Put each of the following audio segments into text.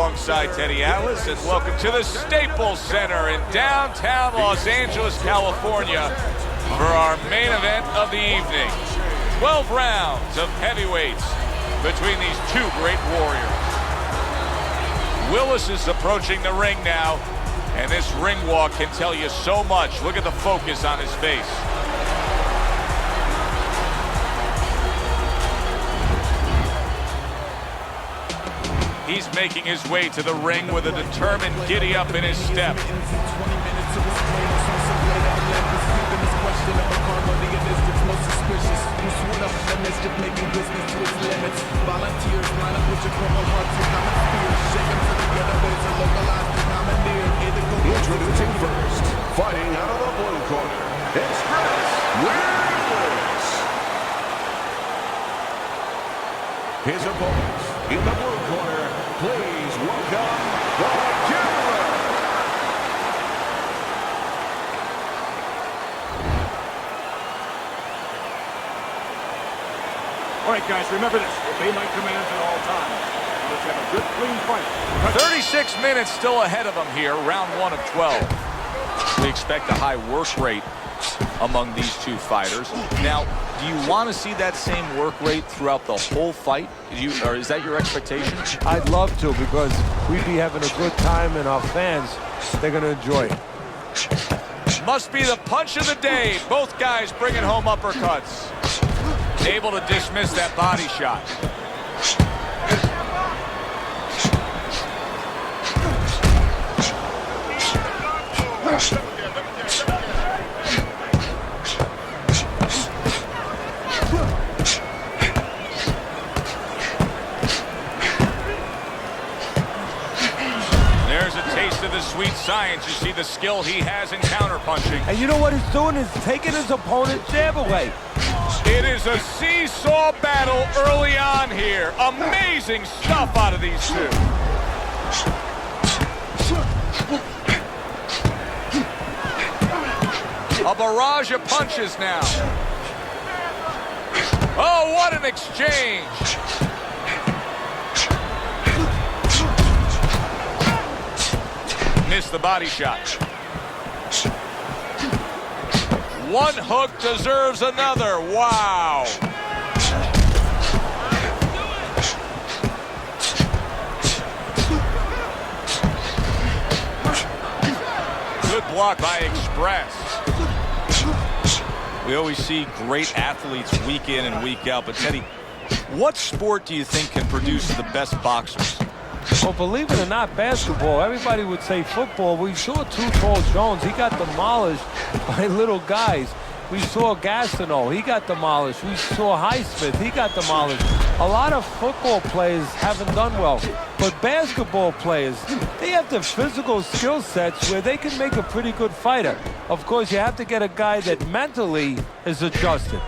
alongside Teddy Atlas, and welcome to the Staples Center in downtown Los Angeles, California, for our main event of the evening. 12 rounds of heavyweights between these two great warriors. Willis is approaching the ring now, and this ring walk can tell you so much. Look at the focus on his face. He's making his way to the ring with a determined giddy-up in his step. Introducing first, fighting out of the blue corner, it's Wheelers. His opponents in the blue corner, please welcome the Killer. All right, guys, remember this. Obey my commands at all times. Let's have a good, clean fight. 36 minutes still ahead of them here, round 1 of 12. We expect a high work rate among these two fighters. Now, do you want to see that same work rate throughout the whole fight? Or is that your expectation? I'd love to, because we'd be having a good time, and our fans, they're going to enjoy it. Must be the punch of the day. Both guys bringing home uppercuts. Able to dismiss that body shot. There's a taste of the sweet science. You see the skill he has in counterpunching. And you know what he's doing is taking his opponent's jab away. It is a seesaw battle early on here. Amazing stuff out of these two. A barrage of punches now. Oh, what an exchange. Missed the body shot. One hook deserves another. Wow. Good block by Express. We always see great athletes week in and week out, but Teddy, what sport do you think can produce the best boxers? Well, believe it or not, basketball, everybody would say football. We saw Too Tall Jones. He got demolished by little guys. We saw Gastineau. He got demolished. We saw Highsmith. He got demolished. A lot of football players haven't done well. But basketball players, they have the physical skill sets where they can make a pretty good fighter. Of course, you have to get a guy that mentally is adjusted.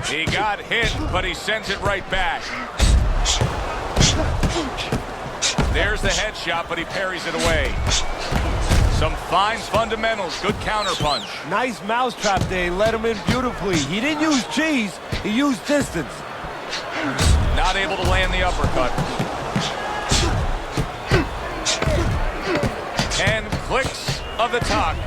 He got hit, but he sends it right back. There's the headshot, but he parries it away. Some fine fundamentals, good counterpunch. Nice mousetrap there. He let him in beautifully. He didn't use cheese, he used distance. Not able to land the uppercut. 10 clicks of the tongue.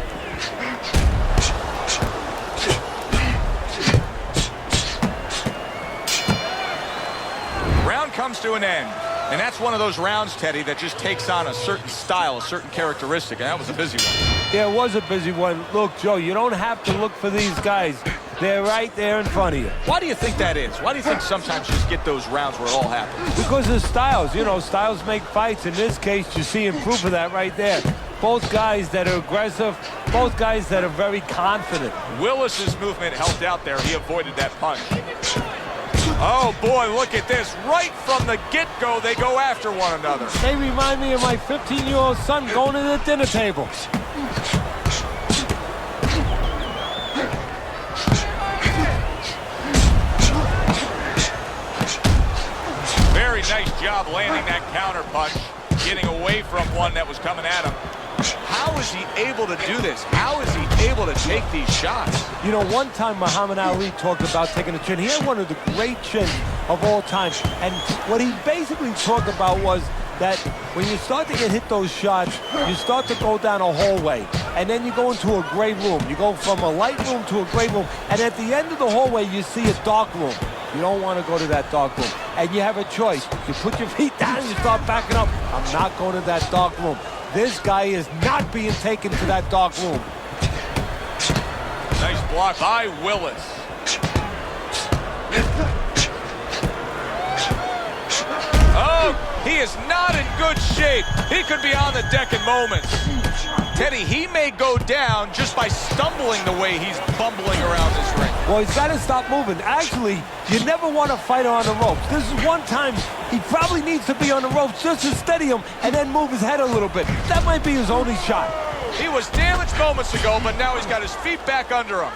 Round comes to an end. And that's one of those rounds, Teddy, that just takes on a certain style, a certain characteristic, and that was a busy one. Yeah, it was a busy one. Look, Joe, you don't have to look for these guys. They're right there in front of you. Why do you think that is? Why do you think sometimes you just get those rounds where it all happens? Because of styles. You know, styles make fights. In this case, you're seeing proof of that right there. Both guys that are aggressive, both guys that are very confident. Willis's movement helped out there. He avoided that punch. Oh, boy, look at this. Right from the get-go, they go after one another. They remind me of my 15-year-old son going to the dinner table. job landing that counter punch, getting away from one that was coming at him. How is he able to do this? How is he able to take these shots? You know, one time Muhammad Ali talked about taking a chin. He had one of the great chins of all time. And what he basically talked about was that when you start to get hit those shots, you start to go down a hallway. And then you go into a gray room. You go from a light room to a gray room. And at the end of the hallway, you see a dark room. You don't want to go to that dark room. And you have a choice. You put your feet down and you start backing up. I'm not going to that dark room. This guy is not being taken to that dark room. Nice block by Willis. Oh, he is not in good shape. He could be on the deck in moments. Teddy, he may go down just by stumbling the way he's bumbling around this ring. Well, he's got to stop moving. Actually, you never want to fight on the ropes. This is one time he probably needs to be on the ropes just to steady him and then move his head a little bit. That might be his only shot. He was damaged moments ago, but now he's got his feet back under him.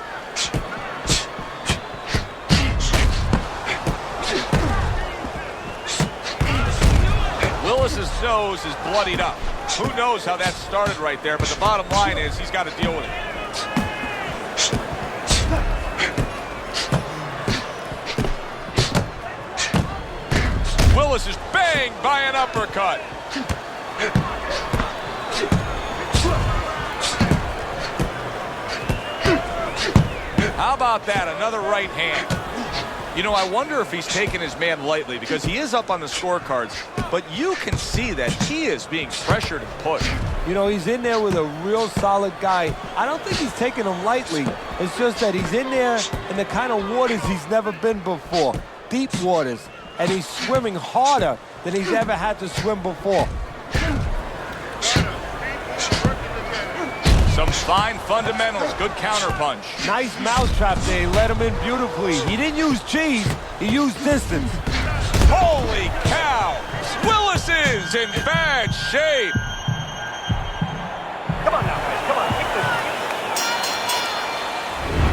Willis's nose is bloodied up. Who knows how that started right there, but the bottom line is he's got to deal with it. Willis is banged by an uppercut. How about that? Another right hand. You know, I wonder if he's taking his man lightly because he is up on the scorecards, but you can see that he is being pressured and pushed. You know, he's in there with a real solid guy. I don't think he's taking him lightly. It's just that he's in there in the kind of waters he's never been before. Deep waters. And he's swimming harder than he's ever had to swim before. Some fine fundamentals. Good counter punch. Nice mousetrap there. He let him in beautifully. He didn't use cheese. He used distance. Holy cow! Willis is in bad shape. Come on now, guys. Come on. Kick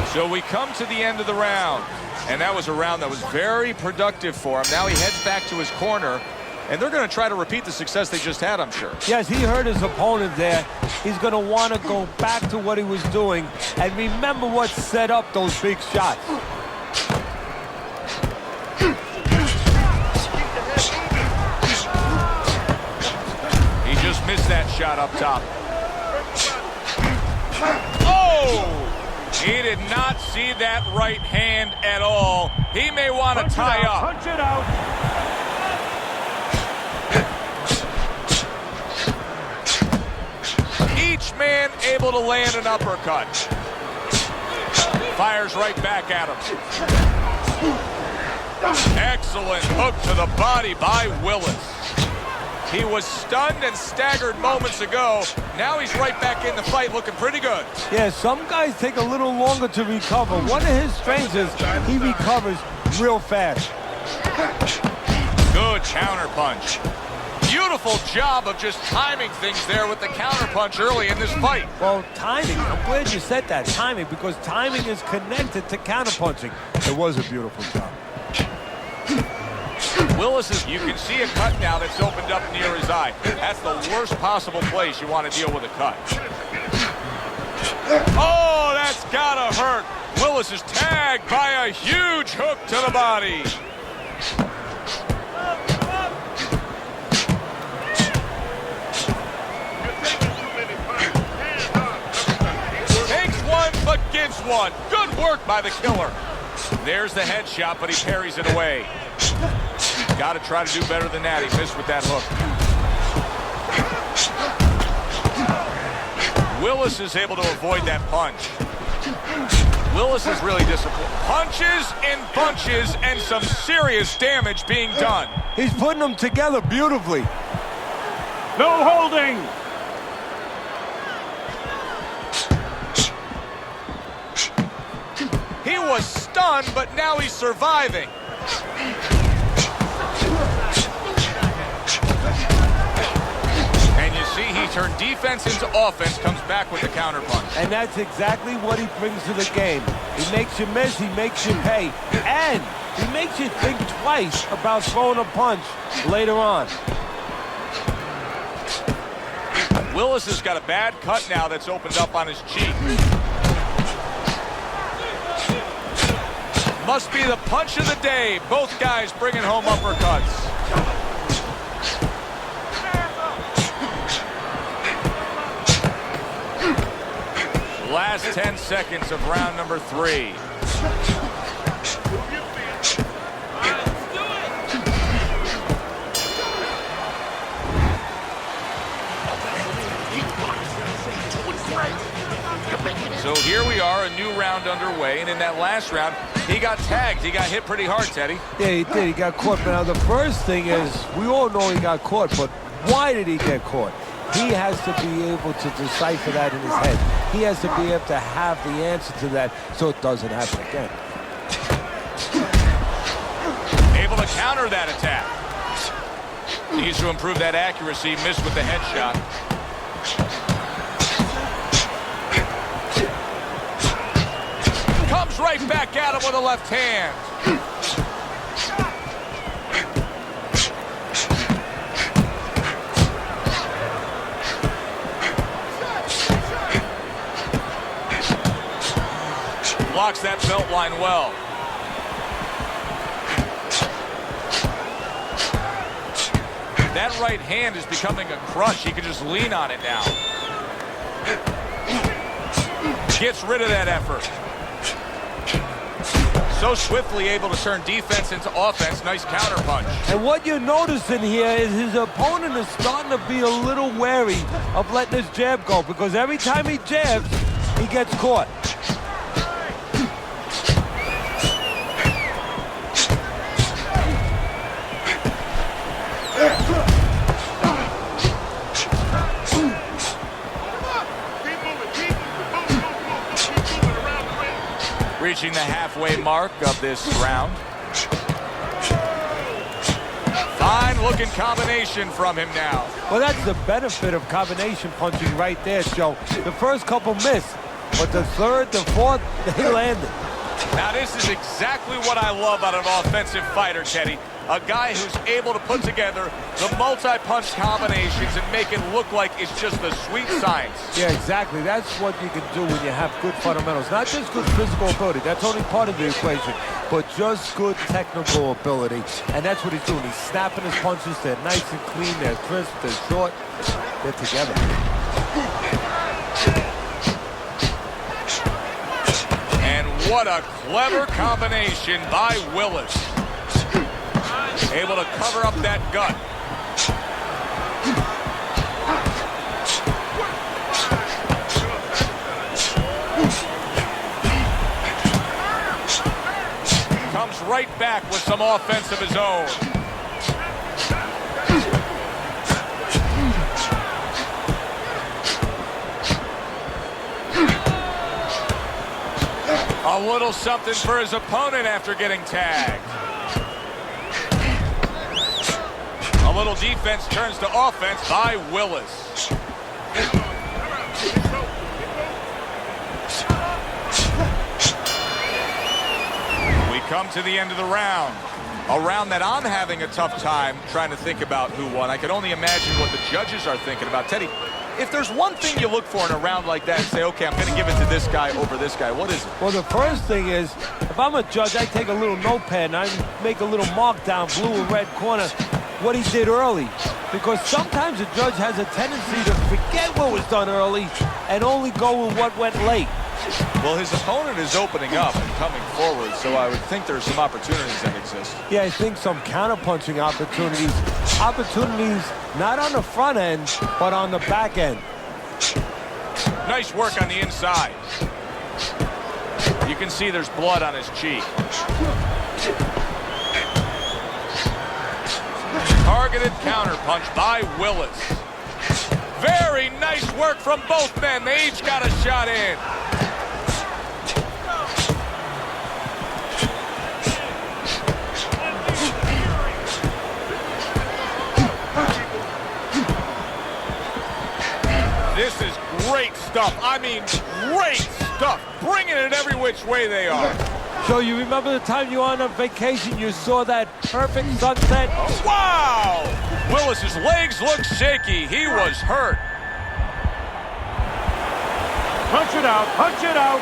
this. So we come to the end of the round. And that was a round that was very productive for him. Now he heads back to his corner. And they're going to try to repeat the success they just had, I'm sure. Yes, he hurt his opponent there. He's going to want to go back to what he was doing and remember what set up those big shots. He just missed that shot up top. Oh! He did not see that right hand at all. He may want to tie up. Punch it out. Each man able to land an uppercut. Fires right back at him. Excellent hook to the body by Willis. He was stunned and staggered moments ago. Now he's right back in the fight looking pretty good. Yeah, some guys take a little longer to recover. One of his strengths is he recovers real fast. Good counter punch. Beautiful job of just timing things there with the counter punch early in this fight. Well, timing, I'm glad you said that, timing, because timing is connected to counterpunching. It was a beautiful job. Willis is, you can see a cut now that's opened up near his eye. That's the worst possible place you want to deal with a cut. Oh, that's gotta hurt. Willis is tagged by a huge hook to the body. Takes one, but gives one. Good work by the killer. There's the headshot, but he parries it away. Got to try to do better than that. He missed with that hook. Willis is able to avoid that punch. Willis is really disappointed. Punches in bunches and some serious damage being done. He's putting them together beautifully. No holding. He was stunned, but now he's surviving. And you see he turned defense into offense, comes back with the counter punch. And that's exactly what he brings to the game. He makes you miss, he makes you pay. And he makes you think twice about throwing a punch later on. Willis has got a bad cut now that's opened up on his cheek. Must be the punch of the day. Both guys bringing home uppercuts. Last 10 seconds of round number 3. So here we are, a new round underway, and in that last round, he got tagged. He got hit pretty hard, Teddy. Yeah, he did. He got caught. But now the first thing is, we all know he got caught, but why did he get caught? He has to be able to decipher that in his head. He has to be able to have the answer to that so it doesn't happen again. Able to counter that attack. Needs to improve that accuracy. Missed with the headshot. Comes right back at him with a left hand. Blocks that belt line well. That right hand is becoming a crutch. He can just lean on it now. Gets rid of that effort. So swiftly able to turn defense into offense. Nice counter punch. And what you're noticing here is his opponent is starting to be a little wary of letting his jab go, because every time he jabs, he gets caught. Reaching the halfway mark of this round. Fine looking combination from him now. Well, that's the benefit of combination punching right there, Joe. The first couple missed, but the third, the fourth, they landed. Now this is exactly what I love out of an offensive fighter, Teddy. A guy who's able to put together the multi-punch combinations and make it look like it's just the sweet science. Yeah, exactly. That's what you can do when you have good fundamentals. Not just good physical ability. That's only part of the equation. But just good technical ability. And that's what he's doing. He's snapping his punches. They're nice and clean. They're crisp. They're short. They're together. And what a clever combination by Willis. Able to cover up that gut. Comes right back with some offense of his own. A little something for his opponent after getting tagged. A little defense turns to offense by Willis. We come to the end of the round. A round that I'm having a tough time trying to think about who won. I can only imagine what the judges are thinking about. Teddy, if there's one thing you look for in a round like that and say, okay, I'm going to give it to this guy over this guy, what is it? Well, the first thing is, if I'm a judge, I take a little notepad and I make a little mark down, blue and red corner, what he did early. Because sometimes a judge has a tendency to forget what was done early and only go with what went late. Well, his opponent is opening up and coming forward, so I would think there's some opportunities that exist. Yeah, I think some counter-punching opportunities. Opportunities not on the front end, but on the back end. Nice work on the inside. You can see there's blood on his cheek. Targeted counter-punch by Willis. Very nice work from both men. They each got a shot in. This is great stuff. I mean, great stuff. Bringing it every which way they are. So you remember the time you were on a vacation, you saw that perfect sunset? Wow! Willis's legs look shaky. He was hurt. Punch it out, punch it out.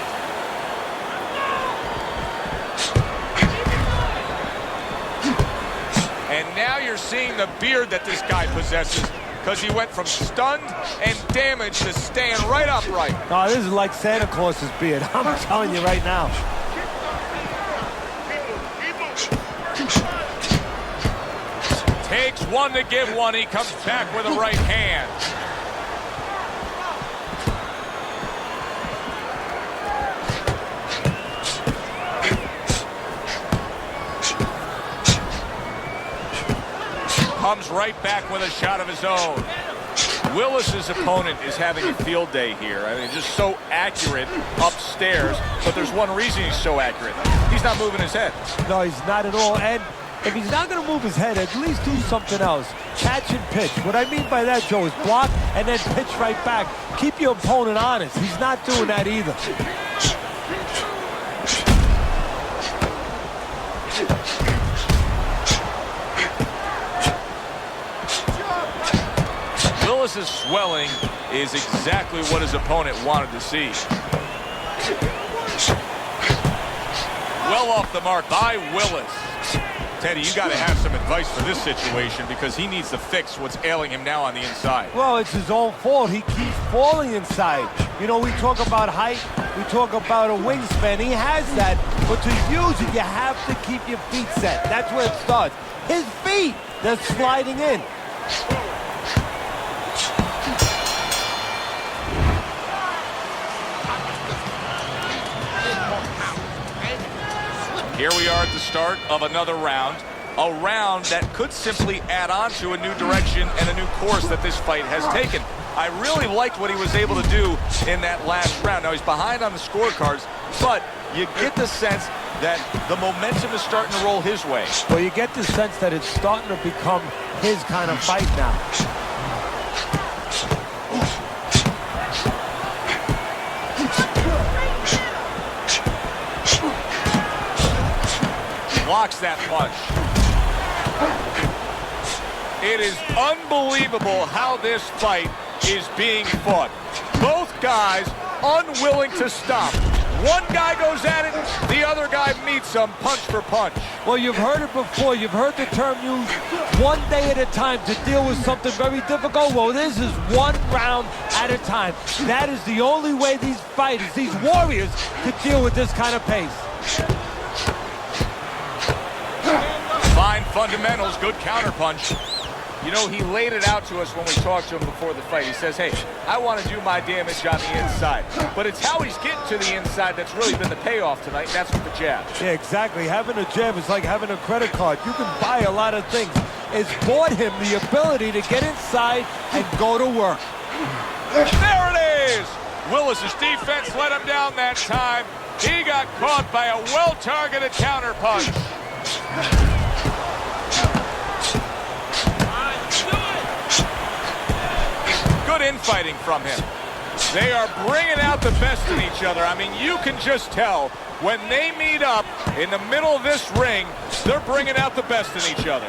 And now you're seeing the beard that this guy possesses, because he went from stunned and damaged to staying right upright. Oh, this is like Santa Claus's beard. I'm telling you right now. Takes one to give one. He comes back with a right hand. Comes right back with a shot of his own. Willis's opponent is having a field day here. I mean, just so accurate upstairs, but there's one reason he's so accurate. He's not moving his head. No, he's not at all. And if he's not going to move his head, at least do something else. Catch and pitch. What I mean by that, Joe, is block and then pitch right back. Keep your opponent honest. He's not doing that either. Willis's swelling is exactly what his opponent wanted to see. Well off the mark by Willis. Teddy, you got to have some advice for this situation, because he needs to fix what's ailing him now on the inside. Well, it's his own fault. He keeps falling inside. You know, we talk about height. We talk about a wingspan. He has that. But to use it, you have to keep your feet set. That's where it starts. His feet, they're sliding in. Here we are at the start of another round. A round that could simply add on to a new direction and a new course that this fight has taken. I really liked what he was able to do in that last round. Now, he's behind on the scorecards, but you get the sense that the momentum is starting to roll his way. Well, you get the sense that it's starting to become his kind of fight now. Blocks that punch. It is unbelievable how this fight is being fought. Both guys unwilling to stop. One guy goes at it, the other guy meets him punch for punch. Well, you've heard it before. You've heard the term used, one day at a time to deal with something very difficult. Well, this is one round at a time. That is the only way these fighters, these warriors, could deal with this kind of pace. Fine fundamentals, good counterpunch. You know, he laid it out to us when we talked to him before the fight. He says, hey, I want to do my damage on the inside. But it's how he's getting to the inside that's really been the payoff tonight, and that's with the jab. Yeah, exactly. Having a jab is like having a credit card. You can buy a lot of things. It's bought him the ability to get inside and go to work. There it is! Willis's defense let him down that time. He got caught by a well-targeted counterpunch. Good infighting from him. They are bringing out the best in each other. I mean, you can just tell when they meet up in the middle of this ring, they're bringing out the best in each other.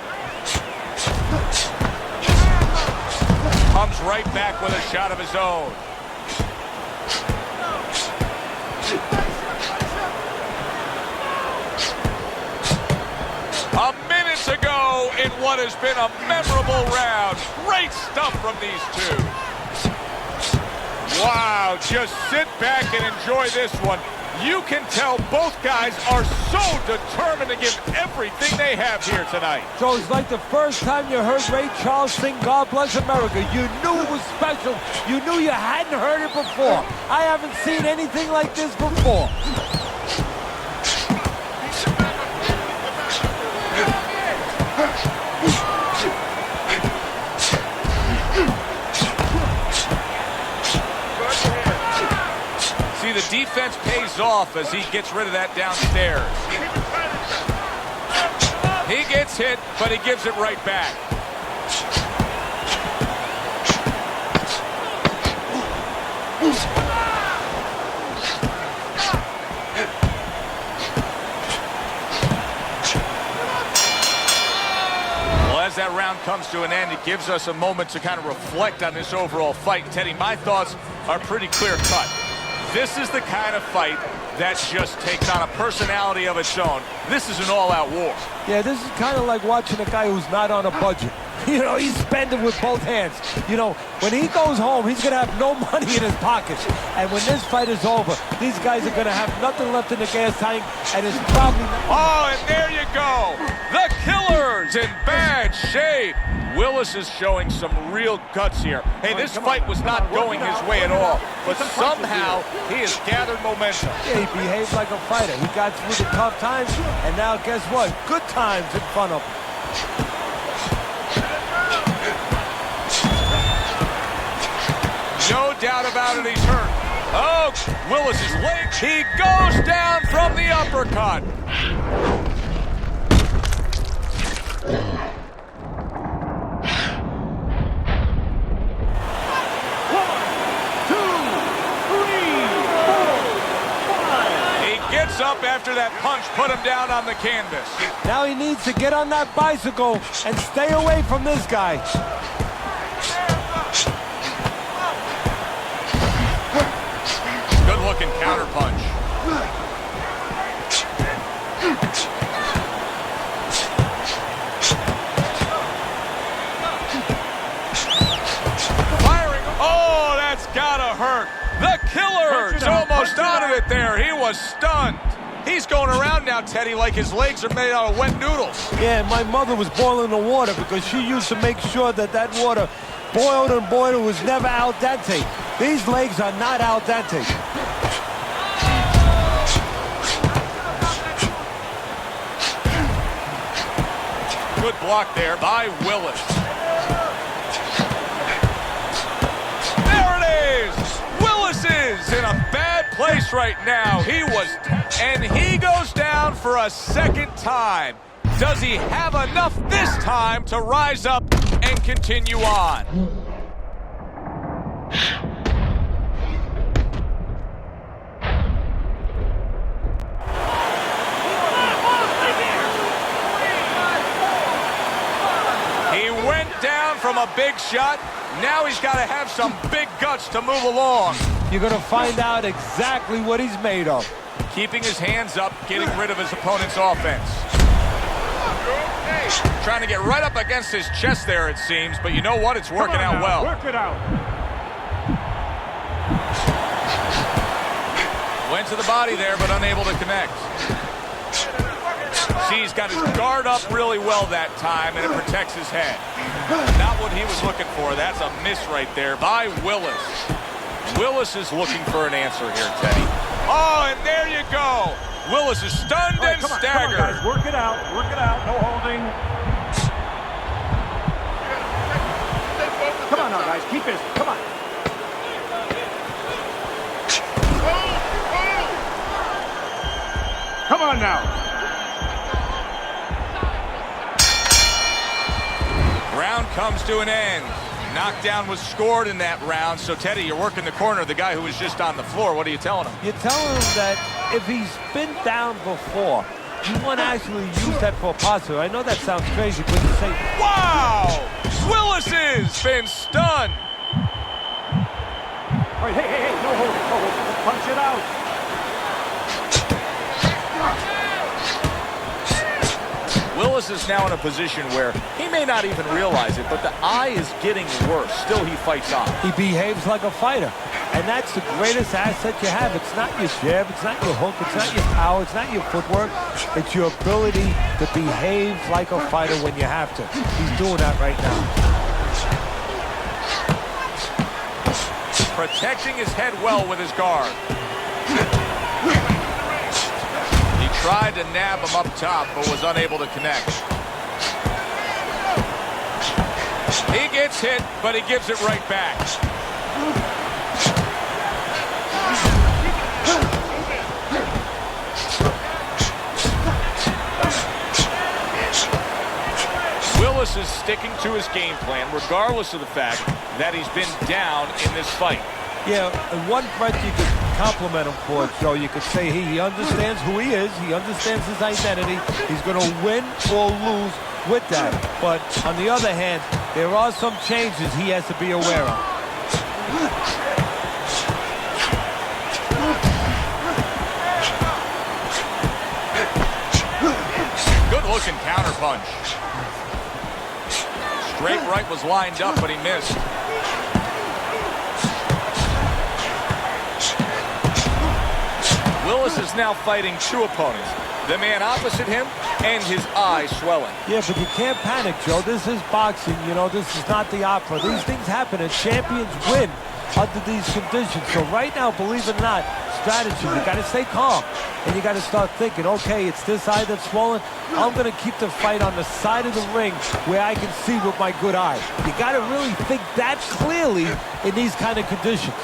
Comes right back with a shot of his own. A minute to go in what has been a memorable round. Great stuff from these two. Wow, just sit back and enjoy this one. You can tell both guys are so determined to give everything they have here tonight. So it's like the first time you heard Ray Charles sing God Bless America. You knew it was special. You knew you hadn't heard it before. I haven't seen anything like this before. See, the defense pays off as he gets rid of that downstairs. He gets hit, but he gives it right back. as that round comes to an end, it gives us a moment to kind of reflect on this overall fight. Teddy, my thoughts are pretty clear-cut. This is the kind of fight that just takes on a personality of its own. This is an all-out war. Yeah, this is kind of like watching a guy who's not on a budget. You know, he's spending with both hands. You know, when he goes home, he's going to have no money in his pockets. And when this fight is over, these guys are going to have nothing left in the gas tank, and it's probably... Oh, and there you go. The Killer's in bad shape. Willis is showing some real guts here. Hey, this fight was not going his way at all, but somehow he has gathered momentum. Yeah, he behaved like a fighter. He got through the tough times, and now guess what? Good times in front of him. No doubt about it, he's hurt. Oh, Willis's leg. He goes down from the uppercut. Up after that punch put him down on the canvas. Now he needs to get on that bicycle and stay away from this guy. Good looking counter punch. Firing. Oh, that's gotta hurt. The Killer's almost out of it there. He was stunned. He's going around now, Teddy, like his legs are made out of wet noodles. Yeah, my mother was boiling the water because she used to make sure that that water boiled and boiled, was never al dente. These legs are not al dente. Good block there by Willis. There it is! Willis is in a bad place right now. And he goes down for a second time. Does he have enough this time to rise up and continue on? He went down from a big shot. Now he's got to have some big guts to move along. You're going to find out exactly what he's made of. Keeping his hands up, getting rid of his opponent's offense. Trying to get right up against his chest there, it seems, but you know what? It's working out well. Work it out. Went to the body there, but unable to connect. See, he's got his guard up really well that time, and it protects his head. Not what he was looking for. That's a miss right there by Willis. Willis is looking for an answer here, Teddy. Oh, and there you go. Willis is stunned and staggered. Come on, guys. Work it out. Work it out. No holding. Come on now, guys. Keep this. Come on. Come on now. Round comes to an end. Knockdown was scored in that round. So, Teddy, you're working the corner of the guy who was just on the floor. What are you telling him? You're telling him that if he's been down before, you want to actually use that for a positive. I know that sounds crazy, but you say, wow! Willis has been stunned. All right, hey, no holding, no holding. Punch it out. Willis is now in a position where he may not even realize it, but the eye is getting worse. Still, he fights on. he behaves like a fighter. And that's the greatest asset you have. It's not your jab, it's not your hook, it's not your power, it's not your footwork. It's your ability to behave like a fighter when you have to. He's doing that right now. Protecting his head well with his guard. He tried to nab him up top, but was unable to connect. He gets hit, but he gives it right back. Willis is sticking to his game plan, regardless of the fact that he's been down in this fight. Yeah, and one fight you could compliment him for, Joe. You could say he understands who he is. He understands his identity. He's going to win or lose with that. But on the other hand, there are some changes he has to be aware of. Good-looking counterpunch. Straight right was lined up, but he missed. Willis is now fighting two opponents. The man opposite him and his eye swelling. Yeah, but you can't panic, Joe. This is boxing. You know, this is not the opera. These things happen, and champions win under these conditions. So right now, believe it or not, strategy. You got to stay calm, and you got to start thinking, okay, it's this eye that's swollen. I'm going to keep the fight on the side of the ring where I can see with my good eye. You got to really think that clearly in these kind of conditions.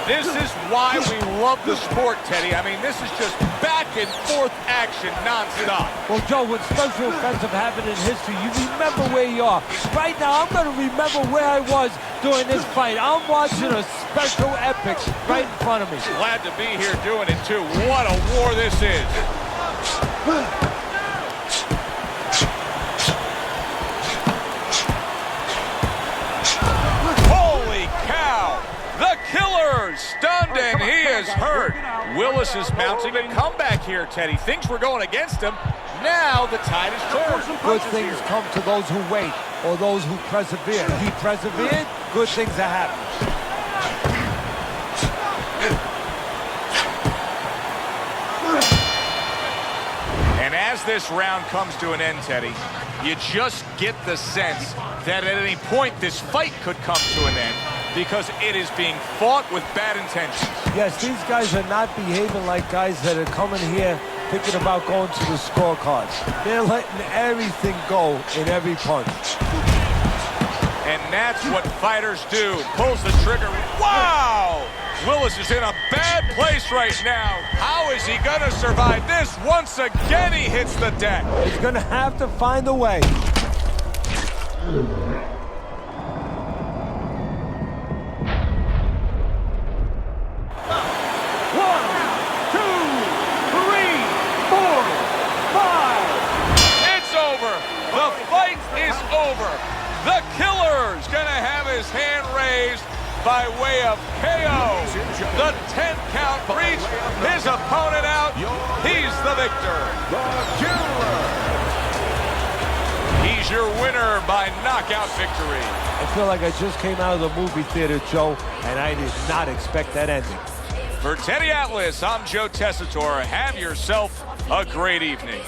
This is why we love the sport, Teddy. I mean, this is just back and forth action nonstop. Well, Joe, when special events have happened in history, you remember where you are. Right now, I'm going to remember where I was during this fight. I'm watching a special epic right in front of me. Glad to be here doing it, too. What a war this is. Holy cow! The killer stunned and he is hurt. Willis is mounting a comeback here, Teddy. Things were going against hm. Now the tide is turned. Good things come to those who wait or those who persevere. He persevered, good things are happening. And as this round comes to an end, Teddy, you just get the sense that at any point this fight could come to an end because it is being fought with bad intentions. Yes, these guys are not behaving like guys that are coming here thinking about going to the scorecards. They're letting everything go in every punch. And that's what fighters do. Pulls the trigger. Wow! Willis is in a bad place right now. How is he going to survive this? Once again, he hits the deck. He's going to have to find a way. The killer's gonna have his hand raised by way of KO. The 10 count reached, his opponent out. He's the victor. The Killer. He's your winner by knockout victory. I feel like I just came out of the movie theater, Joe, and I did not expect that ending. For Teddy Atlas, I'm Joe Tessitore. Have yourself a great evening.